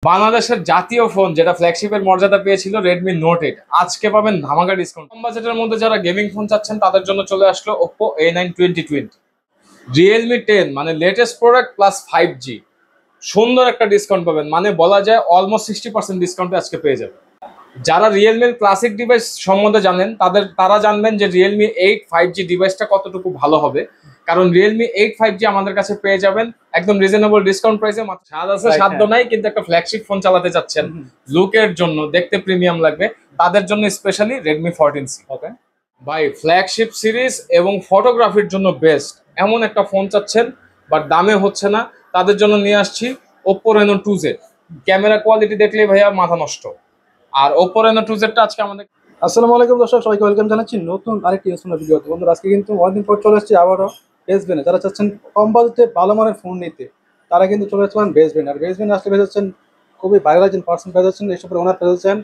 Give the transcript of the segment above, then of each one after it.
বাংলাদেশের জাতীয় ফোন যেটা ফ্ল্যাগশিপের মর্যাদা পেয়েছিল রেডমি নোট 8 আজকে পাবেন ধামাকা ডিসকাউন্ট। কম বাজেটের মধ্যে যারা গেমিং ফোন চাচ্ছেন তাদের জন্য চলে আসলো Oppo A9 2020, Realme 10 মানে লেটেস্ট প্রোডাক্ট প্লাস 5G সুন্দর একটা ডিসকাউন্ট পাবেন, মানে বলা যায় অলমোস্ট 60% ডিসকাউন্টে আজকে পেয়ে যাবেন। যারা রিয়েলমির ক্লাসিক ডিভাইস সম্বন্ধে জানেন তারা জানবেন যে রিয়েলমি 8 5G ডিভাইসটা কতটুকু ভালো হবে, কারণ রিয়েলমি 8 5G আমাদের কাছে পেয়ে যাবেন একদম রিজনেবল ডিসকাউন্ট প্রাইসে। স্বাদ আছে সাধ্য নাই, কিন্তু একটা ফ্ল্যাগশিপ ফোন চালাতে চাচ্ছেন, লুকের জন্য দেখতে প্রিমিয়াম লাগবে, তাদের জন্য স্পেশালি রেডমি 14C। ওকে ভাই, ফ্ল্যাগশিপ সিরিজ এবং ফটোগ্রাফির জন্য বেস্ট এমন একটা ফোন চাচ্ছেন বাট দামে হচ্ছে না, তাদের জন্য নিয়ে আসছি Oppo Reno 2Z। Camera quality দেখলে ভাইয়া মাথা নষ্ট। আর Oppo Reno 2Z টা আজকে আমাদের। আসসালামু আলাইকুম দর্শক, সবাইকে ওয়েলকাম জানাচ্ছি নতুন আরেকটি ইনফরমেটিভ ভিডিওতে। বন্ধুরা, আজকে কিন্তু অনেকদিন পর চলে আসছি আবারও বেস্ট ব্র্যান্ডে। যারা চাচ্ছেন কম বাজেটে ভালো মানের ফোন নিতে, তারা কিন্তু চলে আসতে পারেন বেস্ট ব্র্যান্ড। আর বেস্ট ব্র্যান্ড আসলে পেয়ে যাচ্ছেন খুবই ভাইরাল একজন পার্সন পেয়ে যাচ্ছেন, এইসব ওনার পেয়ে যাচ্ছেন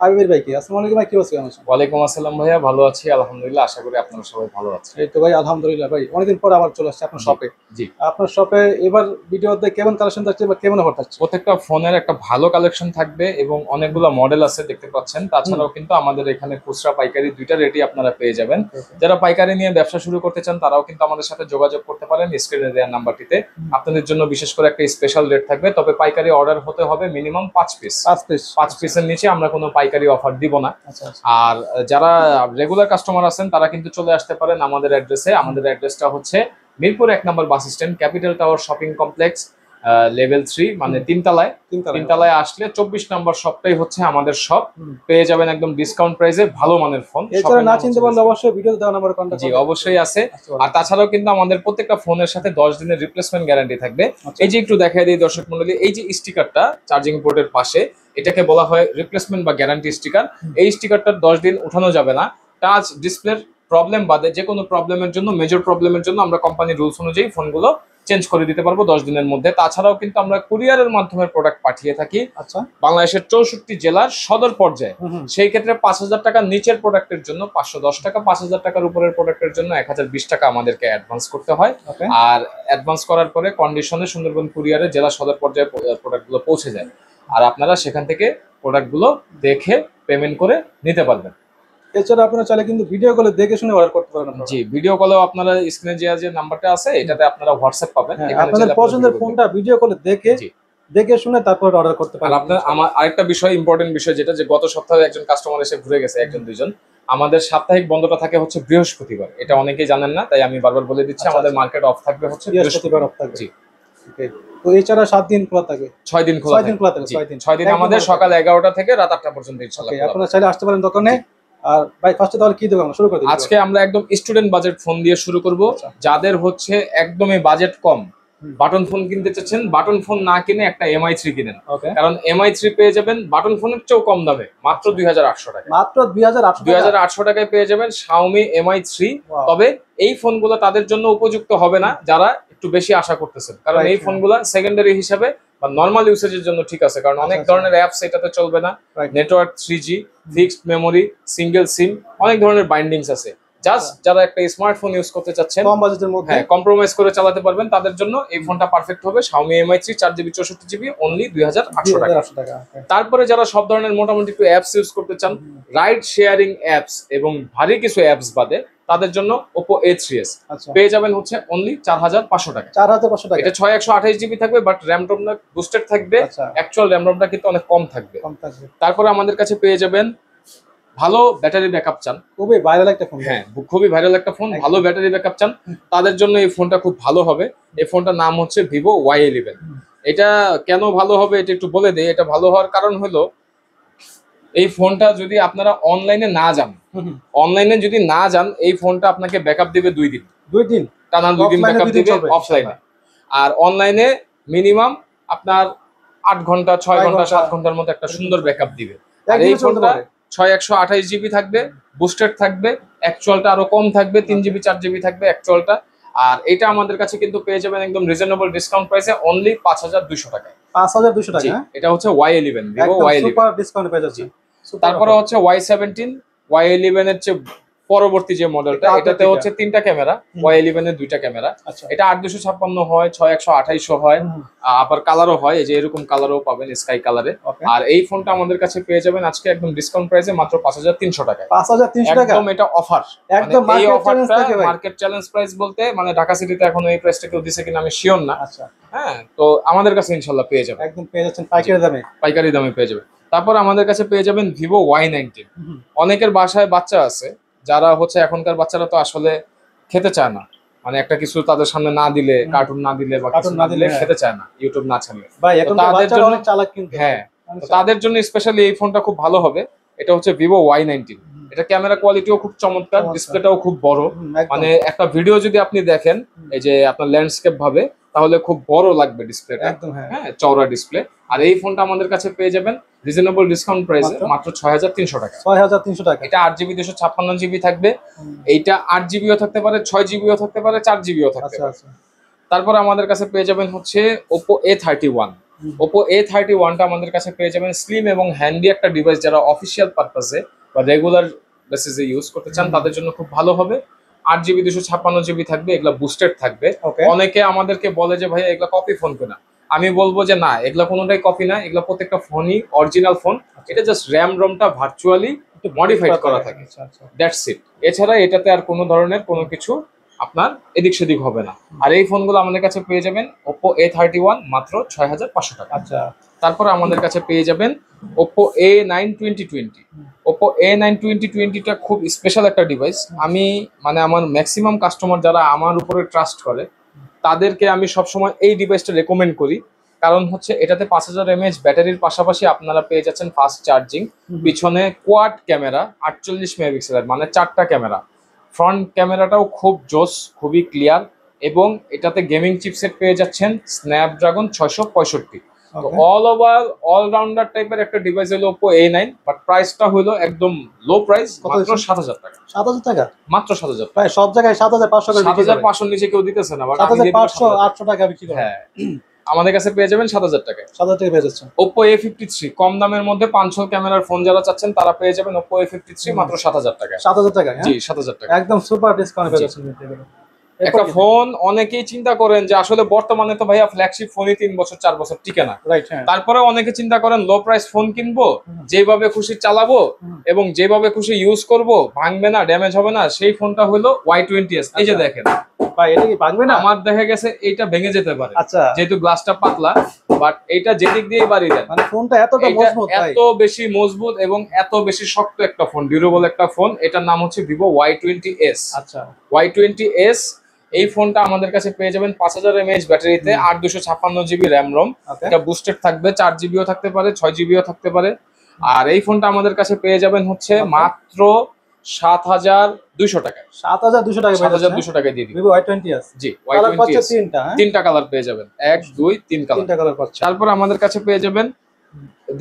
আবির ভাইকে। আসসালামু আলাইকুম ভাই, কি অবস্থা? কেমন আছেন? ওয়ালাইকুম আসসালাম ভাইয়া, ভালো আছি আলহামদুলিল্লাহ, আশা করি আপনারা সবাই ভালো আছেন। এই তো ভাই আলহামদুলিল্লাহ। ভাই অনেকদিন পর আবার চলে আসছে আপনার শপে। জি, আপনার শপে এবার ভিডিওতে কেমন কালেকশন থাকছে বা কেমন অফার থাকছে? প্রত্যেকটা ফোনের একটা ভালো কালেকশন থাকবে এবং অনেকগুলো মডেল আছে দেখতে পাচ্ছেন। তাছাড়াও কিন্তু আমাদের এখানে খুচরা পাইকারি দুইটা রেটই আপনারা পেয়ে যাবেন। যারা পাইকারি নিয়ে ব্যবসা শুরু করতে চান তারাও কিন্তু আমাদের সাথে যোগাযোগ করতে পারেন স্ক্রিনে দেওয়া নাম্বারটিতে। আপনাদের জন্য বিশেষ করে একটা স্পেশাল রেট থাকবে, তবে পাইকারি অর্ডার হতে হবে মিনিমাম 5 পিস। 5 পিসের নিচে আমরা কোনো পাইকারি অফার দিব না। আর যারা রেগুলার কাস্টমার আছেন তারা কিন্তু চলে আসতে পারেন আমাদের অ্যাড্রেসে। আমাদের অ্যাড্রেসটা হচ্ছে মিরপুর 1 নম্বর bus stand, capital tower shopping complex, level 3 মানে তিনতলায় আসলে 24 নম্বর শপটাই হচ্ছে আমাদের শপ। পেয়ে যাবেন একদম ডিসকাউন্ট প্রাইসে ভালো মানের ফোন। এছাড়া না চিনতে পারলে অবশ্যই ভিডিওতে দেওয়া নাম্বারে কন্টাক্ট করুন। জি অবশ্যই আছে। আর তাছাড়াও কিন্তু আমাদের প্রত্যেকটা ফোনের সাথে 10 দিনের রিপ্লেসমেন্ট গ্যারান্টি থাকবে। এই যে একটু দেখাই দিই দর্শক মণ্ডলী, এই যে স্টিকারটা চার্জিং পোর্টের পাশে, এটাকে বলা হয় রিপ্লেসমেন্ট বা গ্যারান্টি স্টিকার। এই স্টিকারটা 10 দিন উঠানো যাবে না। টাচ ডিসপ্লের প্রবলেম বাদে যে কোনো প্রবলেমের জন্য, মেজর প্রবলেমের জন্য আমরা কোম্পানির রুলস অনুযায়ী ফোনগুলো চেঞ্জ করে দিতে পারবো 10 দিনের মধ্যে। তাছাড়াও কিন্তু আমরা কুরিয়ারের মাধ্যমে প্রোডাক্ট পাঠিয়ে থাকি বাংলাদেশের 64 জেলার সদর পর্যায়ে। সেই ক্ষেত্রে 5000 টাকার নিচের প্রোডাক্টের জন্য 510 টাকা, 5000 টাকার উপরের প্রোডাক্টের জন্য 1020 টাকা আমাদেরকে অ্যাডভান্স করতে হয়। আর অ্যাডভান্স করার পরে কন্ডিশনে সুন্দরবন কুরিয়ারে জেলা সদর পর্যায়ে প্রোডাক্টগুলো পৌঁছে যায়। আর আপনারা সেখান থেকে প্রোডাক্টগুলো দেখে পেমেন্ট করে নিতে পারবেন। এছাড়া আপনারা চাইলে কিন্তু ভিডিও কলে দেখে শুনে অর্ডার করতে পারেন। জি, ভিডিও কলেও আপনারা স্ক্রিনে যে নাম্বারটা আছে এটাতে আপনারা হোয়াটসঅ্যাপ পাবেন। আপনাদের পছন্দের ফোনটা ভিডিও কলে দেখে শুনে তারপর অর্ডার করতে পারেন। আর আপনার আমার আরেকটা বিষয়, ইম্পর্টেন্ট বিষয় যেটা, যে গত সপ্তাহে একজন কাস্টমার এসে ঘুরে গেছে, একজন দুইজন। আমাদের সাপ্তাহিক বন্ধটা থাকে হচ্ছে বৃহস্পতিবার, এটা অনেকেই জানেন না, তাই আমি বারবার বলে দিচ্ছি। আমাদের মার্কেট অফ থাকবে হচ্ছে বৃহস্পতিবার অফ থাকবে। জি, তো এছাড়া 7 দিন খোলা থাকে, 6 দিন খোলা থাকে। 6 দিন আমাদের সকাল 11টা থেকে রাত 8টা পর্যন্ত ইনশাআল্লাহ। আপনারা চাইলে আসতে পারেন দোকানে। আর ভাই ফার্স্টে তাহলে কি দেব আমরা শুরু করে দিই? আজকে আমরা একদম স্টুডেন্ট বাজেট ফোন দিয়ে শুরু করব। যাদের হচ্ছে একদমই বাজেট কম, বাটন ফোন কিনতে চাচ্ছেন, বাটন ফোন না কিনে একটা MI3 কিনেন। কারণ MI3 পেয়ে যাবেন বাটন ফোনের চেয়েও কম দামে, মাত্র 2800 টাকা। মাত্র 2800 টাকায় পেয়ে যাবেন Xiaomi MI3। তবে এই ফোনগুলো তাদের জন্য উপযুক্ত হবে না যারা একটু বেশি আশা করতেছেন, কারণ এই ফোনগুলো সেকেন্ডারি হিসাবে বা নরমাল ইউসেজের জন্য ঠিক আছে, কারণ অনেক ধরনের অ্যাপস এটাতে চলবে না। Network 3G, fixed memory, single SIM, অনেক ধরনের বাইন্ডিংস আছে। জাস্ট যারা একটা স্মার্টফোন ইউজ করতে চাচ্ছেন, কম বাজেটের মধ্যে কম্প্রোমাইজ করে চালাতে পারবেন, তাদের জন্য এই ফোনটা পারফেক্ট হবে। Xiaomi MI3 4GB 64GB only 2800 টাকা। তারপরে যারা সব ধরনের মোটামুটি একটু অ্যাপস ইউজ করতে চান, রাইড শেয়ারিং অ্যাপস এবং ভারী কিছু অ্যাপস বাদে, তাদের জন্য Oppo A3s পেয়ে যাবেন হচ্ছে অনলি 4500 টাকা। 4500 টাকা। এটা 6128GB থাকবে, বাট র্যাম রোমটা বুস্টেড থাকবে। অ্যাকচুয়াল র্যাম রোমটা কিন্তু অনেক কম থাকবে। তারপরে আমাদের কাছে পেয়ে যাবেন ভালো ব্যাটারি ব্যাকআপ চান, খুবই ভাইরাল একটা ফোন। হ্যাঁ, খুবই ভাইরাল একটা ফোন, ভালো ব্যাটারি ব্যাকআপ চান, তাদের জন্য এই ফোনটা খুব ভালো হবে। এই ফোনটার নাম হচ্ছে Vivo Y11। এটা কেন ভালো হবে এটা একটু বলে দেই। এটা ভালো হওয়ার কারণ হলো, এই ফোনটা যদি আপনারা অনলাইনে না যান, এই ফোনটা আপনাকে ব্যাকআপ দিবে 2 দিন টানা 2 দিন ব্যাকআপ দিবে অফলাইনে। আর অনলাইনে মিনিমাম আপনার 8 ঘন্টা 6 ঘন্টা 7 ঘন্টার মতো একটা সুন্দর ব্যাকআপ দিবে। আর এই ফোনটা 6128GB থাকবে, বুস্টেড থাকবে, অ্যাকচুয়ালটা আরো কম থাকবে, 3GB 4GB থাকবে অ্যাকচুয়ালটা। আর এটা আমাদের কাছে কিন্তু পেয়ে যাবেন একদম রিজনেবল ডিসকাউন্ট প্রাইসে অনলি 5200 টাকায়। 5200 টাকা। এটা হচ্ছে Y11, Vivo Y11 super discount পেয়ে যাচ্ছে। তারপরে হচ্ছে Y17 এর চেয়ে পরবর্তী যে মডেলটা, এটা এটাতে update হচ্ছে 3টা ক্যামেরা, Y11 এর 2টা ক্যামেরা। আচ্ছা এটা 8256 হয়, 6128 হয়, আবার কালারও হয়, এই যে এরকম কালারও পাবেন স্কাই কালারে। ওকে আর এই ফোনটা আমাদের কাছে পেয়ে যাবেন আজকে একদম ডিসকাউন্ট প্রাইসে মাত্র 5300 টাকায়। 5300 টাকা একদম এটা অফার, একদম এই মার্কেট চ্যালেঞ্জ অফারটা থাকে ভাই। মার্কেট চ্যালেঞ্জ প্রাইস বলতে মানে ঢাকা সিটিতে এখন এই প্রাইসটা কেউ দিছে কিনা আমি শিওর না। আচ্ছা হ্যাঁ, তো আমাদের কাছে ইনশাল্লাহ পেয়ে যাবেন, একদম পেয়ে যাচ্ছেন পাইকারি দামে। পাইকারি দামে পেয়ে যাবেন। তারপর আমাদের কাছে পেয়ে যাবেন ভিভো Y19। অনেকের বাসায় বাচ্চা আছে যারা হচ্ছে, এখনকার বাচ্চারা তো আসলে খেতে চায় না, মানে একটা কিছু তাদের সামনে না দিলে, কার্টুন না দিলে বা কিছু না দিলে খেতে চায় না, ইউটিউব না ছাড়লে। ভাই এখন তো বাচ্চারা অনেক চালাক কিন্তু। হ্যাঁ, তো তাদের জন্য স্পেশালি এই ফোনটা খুব ভালো হবে। এটা হচ্ছে ভিভো Y19। এটা ক্যামেরা কোয়ালিটিও খুব চমৎকার, ডিসপ্লেটাও খুব বড়, মানে একটা ভিডিও যদি আপনি দেখেন এই যে আপনার ল্যান্ডস্কেপ ভাবে, তাহলে খুব বড় লাগবে ডিসপ্লেটা, একদম হ্যাঁ চওড়া ডিসপ্লে। আর এই ফোনটা আমাদের কাছে পেয়ে যাবেন রিজনেবল ডিসকাউন্ট প্রাইসে মাত্র 6300 টাকা। 6300 টাকা। এটা 8GB 256GB থাকবে, এইটা 8GBও থাকতে পারে, 6GBও থাকতে পারে, 4GBও থাকতে আচ্ছা পারে। আচ্ছা তারপর আমাদের কাছে পেয়ে যাবেন হচ্ছে Oppo A31। Oppo A31টা আমাদের কাছে পেয়ে যাবেন স্লিম এবং হ্যান্ডি একটা ডিভাইস, যারা অফিসিয়াল পারপাসে বা রেগুলার বেসিসে ইউজ করতে চান তাদের জন্য খুব ভালো হবে। 8GB 256GB থাকবে, এগুলা বুস্টেড থাকবে। ওকে অনেকে আমাদেরকে বলে যে ভাই এগুলা কপি ফোন কিনা, আমি বলবো যে না, এগুলা কোনোটাই কপি না, এগুলা প্রত্যেকটা ফোনই অরিজিনাল ফোন। এটা জাস্ট র্যাম রমটা ভার্চুয়ালি মডিফাইড করা থাকে, আচ্ছা আচ্ছা দ্যাটস ইট। এছাড়া এটাতে আর কোনো ধরনের কোনো কিছু আপনার এদিক সেদিক হবে না। আর এই ফোনগুলো আমাদের কাছে পেয়ে যাবেন Oppo A31 মাত্র 6500 টাকা। আচ্ছা তারপর আমাদের কাছে পেয়ে যাবেন Oppo A9 2020। Oppo A9 2020টা খুব স্পেশাল একটা ডিভাইস। আমি মানে আমার ম্যাক্সিমাম কাস্টমার যারা আমার উপরে ট্রাস্ট করে তাদেরকে আমি সবসময় এই ডিভাইসটা রেকমেন্ড করি, কারণ হচ্ছে এটাতে 5000 mAh ব্যাটারির পাশাপাশি আপনারা পেয়ে যাচ্ছেন ফাস্ট চার্জিং, পিছনে কোয়াড ক্যামেরা 48 মেগাপিক্সেলের, মানে 4টা ক্যামেরা, ফ্রন্ট ক্যামেরাটাও খুব জোস, খুবই ক্লিয়ার, এবং এটাতে গেমিং চিপসেট পেয়ে যাচ্ছেন স্ন্যাপড্রাগন 665। তো অল ওভার অলরাউন্ডার টাইপের একটা ডিভাইস হলো Oppo A9, বাট প্রাইসটা হলো একদম লো প্রাইস, মাত্র 7000 টাকা। 7000 টাকা মাত্র 7000 টাকা। ভাই সব জায়গায় 7500 করে বিক্রি করে। 7500 নিচে কেউ দিতেছে না, বাট 7500 800 টাকা বিক্রি করে। হ্যাঁ, আমাদের কাছে পেয়ে যাবেন 7000 টাকায়। 7000 টাকা পেয়ে যাচ্ছেন। Oppo A53 কম দামের মধ্যে 500 ক্যামেরার ফোন যারা চাচ্ছেন তারা পেয়ে যাবেন Oppo A53 মাত্র 7000 টাকায়। 7000 টাকা জি 7000 টাকা। একদম সুপার ডিসকাউন্ট পেয়ে যাচ্ছেন এগুলো। একটা ফোন অনেকেই চিন্তা করেন যে আসলে বর্তমানে তো ভাইয়া ফ্ল্যাগশিপ ফোনই 3 বছর 4 বছর টিকে না, রাইট হ্যাঁ। তারপরে অনেকে চিন্তা করেন লো প্রাইস ফোন কিনবো, যেভাবে খুশি চালাবো এবং যেভাবে খুশি ইউজ করব, ভাঙবে না, ড্যামেজ হবে না, সেই ফোনটা হলো Y20s। এই যে দেখেন ভাই এটা কি ভাঙবে না? আমার দেখা গেছে এইটা ভেঙে যেতে পারে, আচ্ছা যেহেতু গ্লাসটা পাতলা, বাট এইটা যেদিক দিয়ে বাড়ি দেন মানে ফোনটা এতটা এটা মজবুত ভাই। এত বেশি মজবুত এবং এত বেশি শক্ত একটা ফোন, ডিউরেবল একটা ফোন। এটার নাম হচ্ছে Vivo Y20s। আচ্ছা Y20s এই ফোনটা আমাদের কাছে পেয়ে যাবেন 5000 mAh ব্যাটারিতে, 8256GB র্যাম রম। এটা বুস্টেড থাকবে, 4GBও থাকতে পারে, 6GBও থাকতে পারে। আর এই ফোনটা আমাদের কাছে পেয়ে যাবেন হচ্ছে মাত্র 7200 টাকায়। 7200 টাকা পেয়ে যাচ্ছেন। 7200 টাকায় দিয়ে দিই। Vivo Y20s জি কালার পাচ্ছে Y20s তিনটা, হ্যাঁ তিনটা কালার পেয়ে যাবেন, 1 2 3 কালার। তিনটা কালার পাচ্ছে। তারপর আমাদের কাছে পেয়ে যাবেন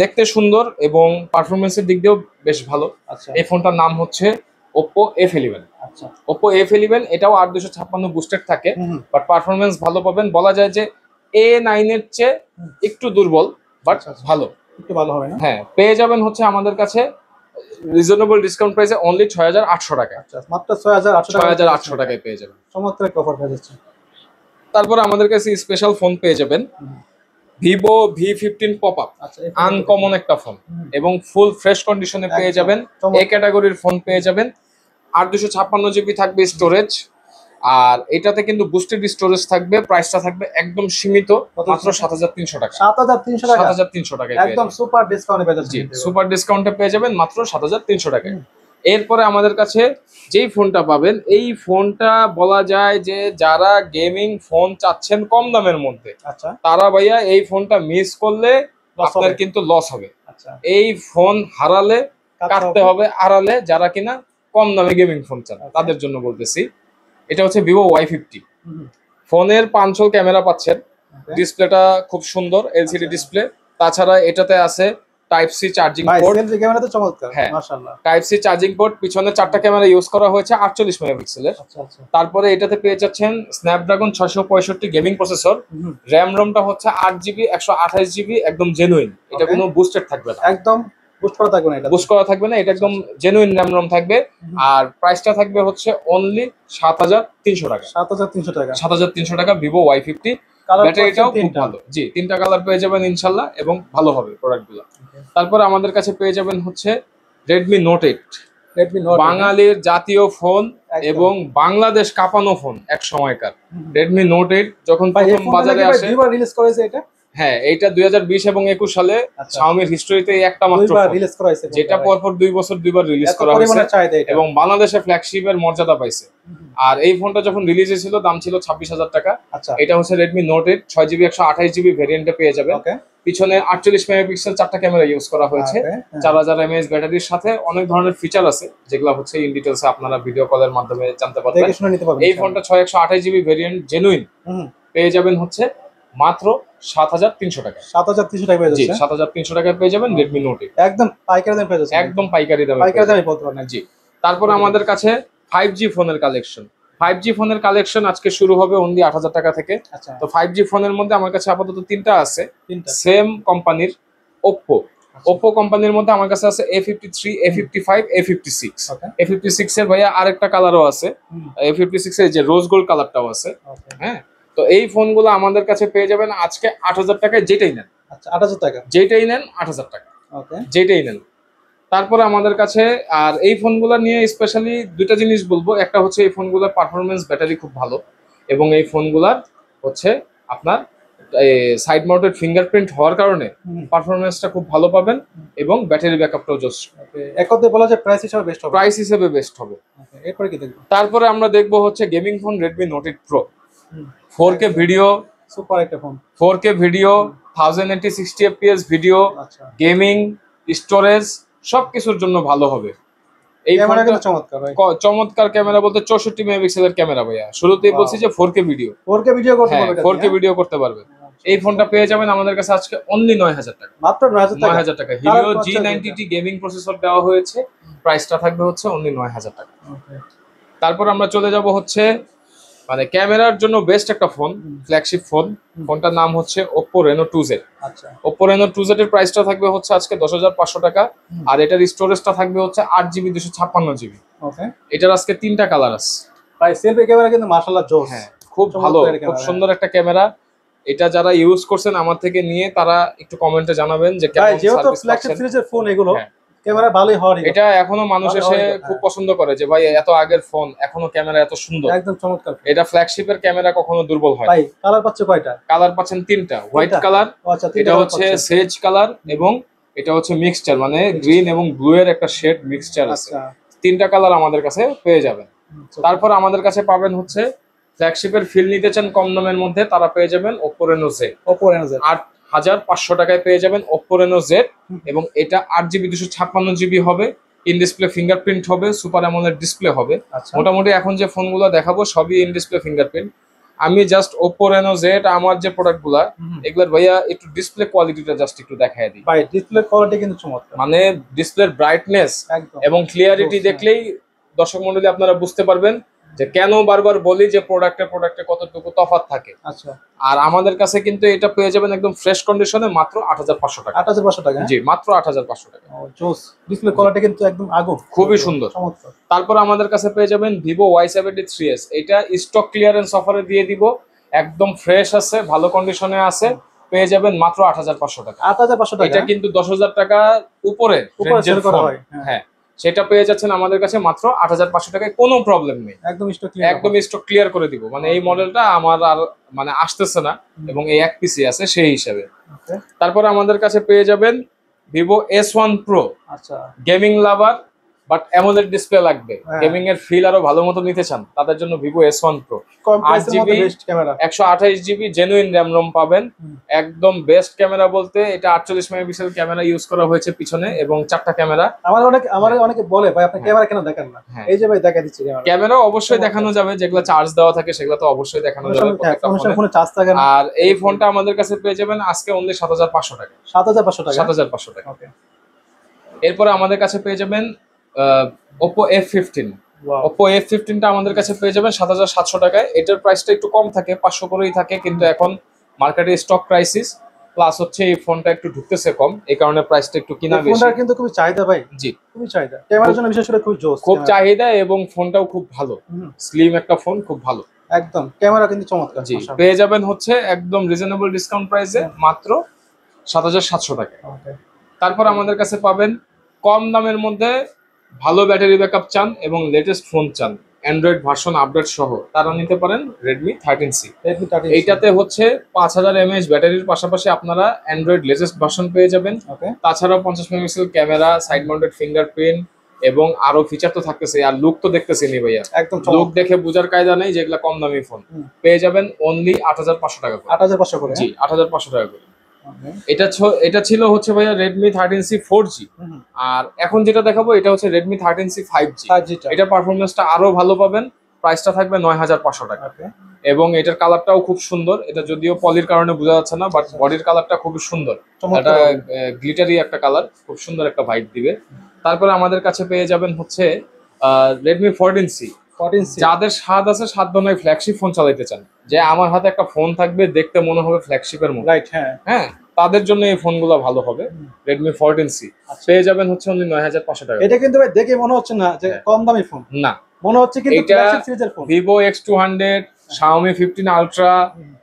দেখতে সুন্দর এবং পারফরমেন্সের দিক দিয়েও বেশ ভালো, আচ্ছা এই ফোনটার নাম হচ্ছে Oppo F11। আচ্ছা Oppo F11 এটাও 8256 বুস্টেড থাকে, বাট পারফরমেন্স ভালো পাবেন। বলা যায় যে A9 এর চেয়ে একটু দুর্বল, বাট ভালো, একটু ভালো হবে না? হ্যাঁ। পেয়ে যাবেন হচ্ছে আমাদের কাছে রিজনেবল ডিসকাউন্ট প্রাইসে অনলি 6800 টাকা। আচ্ছা মাত্র 6800 টাকা। 6800 টাকায় পেয়ে যাবেন। চমৎকার একটা অফার পেয়ে যাচ্ছে। তারপর আমাদের কাছে স্পেশাল ফোন পেয়ে যাবেন Vivo V15 পপআপ, আচ্ছা আনকমন একটা ফোন এবং ফুল ফ্রেশ কন্ডিশনে পেয়ে যাবেন। এই ক্যাটাগরির ফোন পেয়ে যাবেন। 8256GB থাকবে স্টোরেজ, আর এটাতে কিন্তু বুস্টেড স্টোরেজ থাকবে। প্রাইসটা থাকবে একদম সীমিত, মাত্র 7300 টাকা। 7300 টাকা 7300 টাকায় একদম সুপার ডিসকাউন্টে পেয়ে যাচ্ছেন। জি সুপার ডিসকাউন্টে পেয়ে যাবেন মাত্র 7300 টাকায়। এরপরে আমাদের কাছে যেই ফোনটা পাবেন, এই ফোনটা বলা যায় যে যারা গেমিং ফোন চাচ্ছেন কম দামের মধ্যে, আচ্ছা তারা ভাইয়া এই ফোনটা মিস করলে আপনার কিন্তু লস হবে। আচ্ছা এই ফোন হারালে কাটতে হবে আড়ালে, যারা কিনা কম দামে গেমিং ফোন চান তাদের জন্য বলতেছি। এটা হচ্ছে Vivo Y50। ফোনের 500 ক্যামেরা পাচ্ছেন, ডিসপ্লেটা খুব সুন্দর এলসিডি ডিসপ্লে। তাছাড়া এটাতে আছে type C charging port. Selfie camera তো চমৎকার, হ্যাঁ মাশাআল্লাহ। টাইপ সি চার্জিং পোর্ট, পিছনে 4টা ক্যামেরা ইউজ করা হয়েছে 48 মেগাপিক্সেলের। আচ্ছা আচ্ছা তারপরে এটাতে পেয়ে যাচ্ছেন স্ন্যাপড্রাগন 665 গেমিং প্রসেসর। র্যাম রমটা হচ্ছে 8GB 128GB, একদম জেনুইন, এটা কোনো বুস্টেড থাকবে না। একদম বুস্ট করা থাকবে না, এটা বুস্ট করা থাকবে না, এটা একদম জেনুইন র্যাম রম থাকবে। আর প্রাইসটা থাকবে হচ্ছে অনলি 7,300 টাকা। 7,300 টাকা। 7,300 টাকা ভিভো Y50। ব্যাটারিটাও খুব ভালো, জি 3টা কালার পেয়ে যাবেন ইনশাল্লাহ, এবং ভালো হবে প্রোডাক্টগুলো। তারপর আমাদের কাছে পেয়ে যাবেন হচ্ছে রেডমি নোট 8, বাঙালির জাতীয় ফোন এবং বাংলাদেশ কাঁপানো ফোন এক সময়কার। রেডমি নোট 8 যখন প্রথম বাজারে আসে, রিলিজ করেছে এটা, হ্যাঁ এইটা 2020 এবং 21 সালে শাওমির হিস্ট্রিতে একটা মাত্র রিলিজ করা হয়েছে, যেটা পরপর 2 বছর 2বার রিলিজ করা হয়েছে এবং বাংলাদেশে ফ্ল্যাগশিপের মর্যাদা পাইছে। আর এই ফোনটা যখন রিলিজ হয়েছিল দাম ছিল 26,000 টাকা। এটা হচ্ছে রেডমি নোট 8 6GB 128GB ভেরিয়েন্টে পেয়ে যাবে। পিছনে 48 মেগাপিক্সেল 4টা ক্যামেরা ইউজ করা হয়েছে, 4000 mAh ব্যাটারির সাথে অনেক ধরনের ফিচার আছে যেগুলো হচ্ছে ইন ডিটেইলসে আপনারা ভিডিও কলের মাধ্যমে জানতে পারবেন। এই ফোনটা 6128GB ভেরিয়েন্ট জেনুইন পেয়ে যাবেন হচ্ছে মাত্র 7,300 টাকা। 7,300 টাকা পেয়ে যাচ্ছে, 7,300 টাকায় পেয়ে যাবেন রেডমি নোট 8, একদম পাইকারি দামে পেয়ে যাচ্ছে, একদম পাইকারি দামে বলতে পারেন। জি। তারপর আমাদের কাছে 5G ফোনের কালেকশন। 5G ফোনের কালেকশন আজকে শুরু হবে অনলি 8,000 টাকা থেকে। তো 5G ফোনের মধ্যে আমার কাছে আপাতত 3টা আছে সেম কোম্পানির। ওপ্পো কোম্পানির মধ্যে আমার কাছে আছে A53, A55, A56। A56 এর ভাইয়া আরেকটা কালারও আছে, A56 এর যে রোজ গোল্ড কালারটাও আছে। হ্যাঁ, তো এই ফোনগুলো আমাদের কাছে পেয়ে যাবেন আজকে 8,000 টাকায়, যেটাই নেন। আচ্ছা, 8,000 টাকা, যেটাই নেন 8,000 টাকা, যেটাই নেন। তারপরে আমাদের কাছে আর এই ফোনগুলো নিয়ে স্পেশালি দুইটা জিনিস বলবো। একটা হচ্ছে এই ফোনগুলোর পারফরমেন্স, ব্যাটারি খুব ভালো, এবং এই ফোনগুলার হচ্ছে আপনার সাইড মাউন্টেড ফিঙ্গারপ্রিন্ট হওয়ার কারণে পারফরমেন্সটা খুব ভালো পাবেন এবং ব্যাটারি ব্যাকআপটাও জোস। এক কথায় বলা যায় প্রাইস হিসেবে বেস্ট হবে, প্রাইস হিসেবে বেস্ট হবে। এরপরে কি দেখব? তারপরে আমরা দেখবো হচ্ছে gaming phone Redmi Note 8 Pro. 4K video, super একটা phone, 4K video, 1080 60 fps video, gaming, storage সবকিছুর জন্য ভালো হবে। এই ফোনটা চমৎকার ভাই, চমৎকার ক্যামেরা বলতে 64 মেগাপিক্সেলের ক্যামেরা ভাইয়া। শুরুতেই বলছি যে 4K ভিডিও, 4K ভিডিও করতে পারবে, 4K ভিডিও করতে পারবে। এই ফোনটা পেয়ে যাবেন আমাদের কাছে আজকে অনলি 9,000 টাকা, মাত্র 9,000 টাকা। হিলিও G90T গেমিং প্রসেসর দেওয়া হয়েছে, প্রাইসটা থাকবে হচ্ছে অনলি 9,000 টাকা। তারপর আমরা চলে যাব হচ্ছে মানে ক্যামেরার জন্য বেস্ট একটা ফোন, ফ্ল্যাগশিপ ফোন। ফোনটার নাম হচ্ছে Oppo Reno 2Z। Oppo Reno 2Z এর প্রাইসটা থাকবে হচ্ছে আজকে 10,500 টাকা। আর এটার স্টোরেজটা থাকবে হচ্ছে 8GB 256GB। এটার আজকে 3টা কালার আছে ভাই। সেলফি ক্যামেরা কিন্তু মাশাআল্লাহ জোস, হ্যাঁ খুব ভালো, খুব সুন্দর একটা ক্যামেরা। এটা যারা ইউজ করছেন আমার থেকে নিয়ে তারা একটু কমেন্টে জানাবেন যে কেমন সার্ভিস পাচ্ছেন। যেহেতু ফ্ল্যাগশিপ সিরিজের ফোন এগুলো, ক্যামেরা ভালোই হওয়ার, এটা এখনো মানুষ এসে খুব পছন্দ করে যে ভাই এত আগের ফোন এখনো ক্যামেরা এত সুন্দর, একদম চমৎকার। এটা ফ্ল্যাগশিপের ক্যামেরা কখনো দুর্বল হয় ভাই। কালার পাচ্ছে কয়টা? কালার পাচ্ছেন 3টা। হোয়াইট কালার, এটা হচ্ছে সেজ কালার, এবং এটা হচ্ছে মিক্সচার মানে গ্রিন এবং ব্লু এর একটা শেড মিক্সচার আছে। 3টা কালার আমাদের কাছে পেয়ে যাবেন। তারপর আমাদের কাছে পাবেন হচ্ছে ফ্ল্যাগশিপের ফিল নিতে চান কম দামের মধ্যে, তারা পেয়ে যাবেন Oppo Reno Z। 8,500 টাকায় পেয়ে যাবেন Oppo Reno Z, এবং এটা 8GB 256GB হবে, ইন ডিসপ্লে ফিঙ্গারপ্রিন্ট হবে, সুপার অ্যামোলেড ডিসপ্লে হবে। মোটামুটি এখন যে ফোনগুলো দেখাবো সবই ইন ডিসপ্লে ফিঙ্গারপ্রিন্ট। আমি জাস্ট Oppo Reno Z আমার যে প্রোডাক্টগুলা এগুলার ভাইয়া একটু ডিসপ্লে কোয়ালিটিটা জাস্ট একটু দেখায় দিই ভাই। ডিসপ্লে কোয়ালিটি কিন্তু চমৎকার, মানে ডিসপ্লের ব্রাইটনেস এবং ক্লিয়ারিটি দেখলেই দর্শক মণ্ডলী আপনারা বুঝতে পারবেন যে কেন বারবার বলি যে প্রোডাক্টে কতটুকু তফাৎ থাকে। আর আমাদের কাছে কিন্তু এটা পেয়ে যাবেন একদম ফ্রেশ কন্ডিশনে মাত্র 8,500 টাকা। 8,500 টাকা, জি মাত্র 8,500 টাকা। জোস, ডিসপ্লে কোয়ালিটি কিন্তু একদম আগুন, খুবই সুন্দর। তারপর আমাদের কাছে পেয়ে যাবেন Vivo Y73s। এটা স্টক ক্লিয়ারেন্স অফারে দিয়ে দিব, একদম ফ্রেশ আছে, ভালো কন্ডিশনে আছে, পেয়ে যাবেন মাত্র 8,500 টাকা। 8,500 টাকা, এটা কিন্তু 10,000 টাকা উপরে রেঞ্জের ফোন। হ্যাঁ, সেটা পেয়ে যাচ্ছেন আমাদের কাছে মাত্র 8,500 টাকায়, কোনো প্রবলেম নেই, একদম স্টক ক্লিয়ার করে দিব। মানে এই মডেলটা আমার আর মানে আসতেছে না এবং এই এক পিসি আছে সেই হিসাবে। তারপরে আমাদের কাছে পেয়ে যাবেন Vivo S1 Pro। Gaming lover but AMOLED display লাগবে, গেমিং এর ফিল আরো ভালো মতো নিতে চান, তাদের জন্য Vivo S1 Pro। 8GB 128GB genuine RAM ROM পাবেন, একদম বেস্ট ক্যামেরা বলতে এটা 48 মেগাপিক্সেল ক্যামেরা ইউজ করা হয়েছে পিছনে এবং 4টা ক্যামেরা। আমার অনেকে বলে ভাই আপনি ক্যামেরা কেন দেখান না, এই যে ভাই দেখা দিচ্ছি ক্যামেরা অবশ্যই দেখানো যাবে, যেগুলো চার্জ দেওয়া থাকে সেগুলো তো অবশ্যই দেখানো যাবে প্রত্যেকটা ফোনে চার্জ থাকে না। আর এই ফোনটা আমাদের কাছে পেয়ে যাবেন আজকে অনলি 7,500 টাকা। 7,500 টাকা। এরপরে আমাদের কাছে পেয়ে যাবেন Oppo F15। Oppo F15 টা আমাদের কাছে পেয়ে যাবেন 7,700 টাকায়। এটার প্রাইসটা একটু কম থাকে, 500 করেই থাকে, কিন্তু এখন মার্কেটে স্টক ক্রাইসিস, প্লাস হচ্ছে এই ফোনটা একটু ঢুকতেছে কম, এই কারণে প্রাইসটা একটু কিনা বেশি। ফোনটার কিন্তু খুবই চাহিদা ভাই, জি খুবই চাহিদা, ক্যামেরার জন্য বিশেষ করে খুব জোস, খুব চাহিদা এবং ফোনটাও খুব ভালো, স্লিম একটা ফোন, খুব ভালো একদম ক্যামেরা কিন্তু চমৎকার। জি পেয়ে যাবেন হচ্ছে একদম রিজনেবল ডিসকাউন্ট প্রাইসে মাত্র ৭৭০০ টাকা। তারপর আমাদের কাছে পাবেন কম দামের মধ্যে ভালো ব্যাটারি ব্যাকআপ চান এবং লেটেস্ট ফোন চান, অ্যান্ড্রয়েড ভার্সন আপডেট সহ, তারা নিতে পারেন Redmi 13C। এইটাতে হচ্ছে 5000 mAh ব্যাটারির পাশাপাশি আপনারা অ্যান্ড্রয়েড লেটেস্ট ভার্সন পেয়ে যাবেন। তাছাড়াও 50 megapixel camera, side mounted fingerprint এবং আরো ফিচার তো থাকতেছে। আর লুক তো দেখতেছি নি ভাইয়া, একদম লুক দেখে বোঝার কায়দা নেই যে এগুলা কম দামি ফোন। পেয়ে যাবেন অনলি 8500 টাকা করে। 8500 করে? জি 8500 টাকা করে। এটা ছিল হচ্ছে ভাইয়া Redmi 13C 4G। আর এখন যেটা দেখাবো এটা হচ্ছে Redmi 13C 5G। এটা পারফরমেন্সটা আরো ভালো পাবেন, প্রাইসটা থাকবে 9500 টাকা। এবং এটার কালারটাও খুব সুন্দর, এটা যদিও পলির কারণে বোঝা যাচ্ছে না, বাট বডির কালারটা খুবই সুন্দর, এটা গ্লিটারি একটা কালার, খুব সুন্দর একটা ভাইব দিবে। তারপরে আমাদের কাছে পেয়ে যাবেন হচ্ছে Redmi 14C। যাদের স্বাদ আছে সাধ্য নয় ফ্ল্যাগশিপ ফোন চালাইতে চান, যে আমার হাতে একটা ফোন থাকবে দেখতে মনে হবে ফ্ল্যাগশিপের মতো, রাইট? হ্যাঁ, তাদের জন্য এই ফোনগুলো ভালো হবে। Redmi 14C পেয়ে যাবেন হচ্ছে অনলি 9500 টাকা। এটা কিন্তু ভাই দেখে মনে হচ্ছে না যে কম দামি ফোন, না, মনে হচ্ছে কিন্তু ফ্ল্যাগশিপ সিরিজের phone. Vivo X200, Xiaomi 15 Ultra,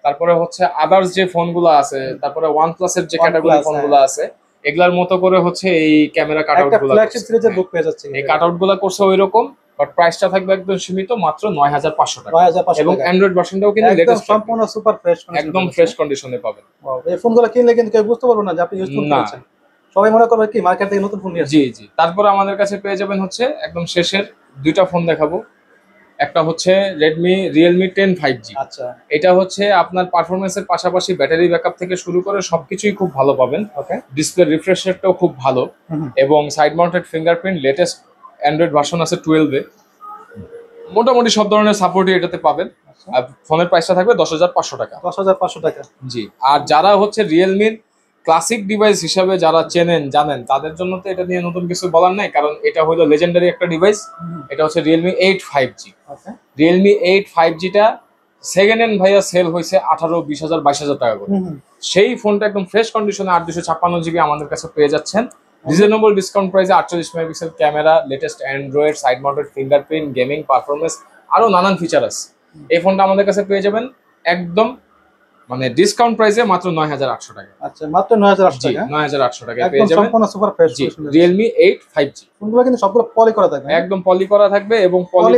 তারপরে হচ্ছে আদার্স যে ফোনগুলো আছে, তারপরে OnePlus এর যে ক্যাটাগরি ফোনগুলো আছে, এগুলার মতো করে হচ্ছে এই ক্যামেরা কাটআউটগুলো, ফ্ল্যাগশিপ সিরিজের লুক পেয়ে যাচ্ছে। এই কাটআউটগুলো করছে ওইরকম, বাট প্রাইসটা থাকবে একদম সীমিত মাত্র 9500 টাকা। এবং অ্যান্ড্রয়েড ভার্সনটাও কিন্তু লেটেস্ট, সম্পূর্ণ সুপার ফ্রেশ, একদম ফ্রেশ কন্ডিশনে পাবেন। এই ফোনগুলো কিনলে কিন্তু কেউ বুঝতে পারবে না যে আপনি ইউজ করছেন, সবাই মনে করবে কি মার্কেট থেকে নতুন ফোন নিয়ে আসছে। জি তারপর আমাদের কাছে পেয়ে যাবেন হচ্ছে একদম শেষের দুইটা ফোন দেখাবো। একটা হচ্ছে Realme 10 5G। আচ্ছা, এটা হচ্ছে আপনার পারফরমেন্সের পাশাপাশি ব্যাটারি ব্যাকআপ থেকে শুরু করে সবকিছুই খুব ভালো পাবেন। ডিসপ্লে রিফ্রেশ রেটটাও খুব ভালো এবং side mounted fingerprint, latest Android version আছে 12-এ, মোটামুটি সব ধরনের সাপোর্টই এটাতে পাবেন। আর ফোনের প্রাইসটা থাকবে 10500 টাকা। 10500 টাকা। জি, আর যারা হচ্ছে রিয়েলমির ক্লাসিক ডিভাইস হিসাবে যারা চেনেন জানেন, তাদের জন্য তো এটা নিয়ে নতুন কিছু বলার নাই, কারণ এটা হলো লেজেন্ডারি একটা ডিভাইস। এটা হচ্ছে Realme 8 5G। Realme 8 5Gটা second hand ভাইয়া সেল হয়েছে 18, 20,000, 22,000 টাকা করে। সেই ফোনটা একদম ফ্রেশ কন্ডিশনে 8 256 GB আমাদের কাছে পেয়ে যাচ্ছেন রিজনেবল ডিসকাউন্ট প্রাইসে। 48 megapixel camera, latest Android, side mounted fingerprint, gaming performance, আরো নানান ফিচার আছে। এই ফোনটা আমাদের কাছে পেয়ে যাবেন একদম মানে ডিসকাউন্ট প্রাইসে মাত্র 9800 টাকা। আচ্ছা, মাত্র 9800 টাকা। 9800 টাকা পেয়ে যাবেন সম্পূর্ণ সুপার ফ্রেশ Realme 8 5G। ফোনগুলো কিন্তু সবগুলো পলি করা থাকবে, একদম পলি করা থাকবে এবং পলি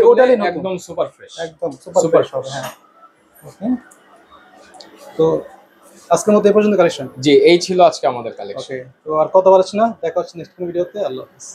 একদম সুপার ফ্রেশ, একদম সুপার ফ্রেশ হবে। হ্যাঁ, ওকে। তো আজকের মতো এই পর্যন্ত কালেকশন। জি, এই ছিল আজকে আমাদের কালেকশন। ওকে, তো আর কথা বলছি না, দেখা হচ্ছে নেক্সট ভিডিওতে। আল্লাহ হাফেজ।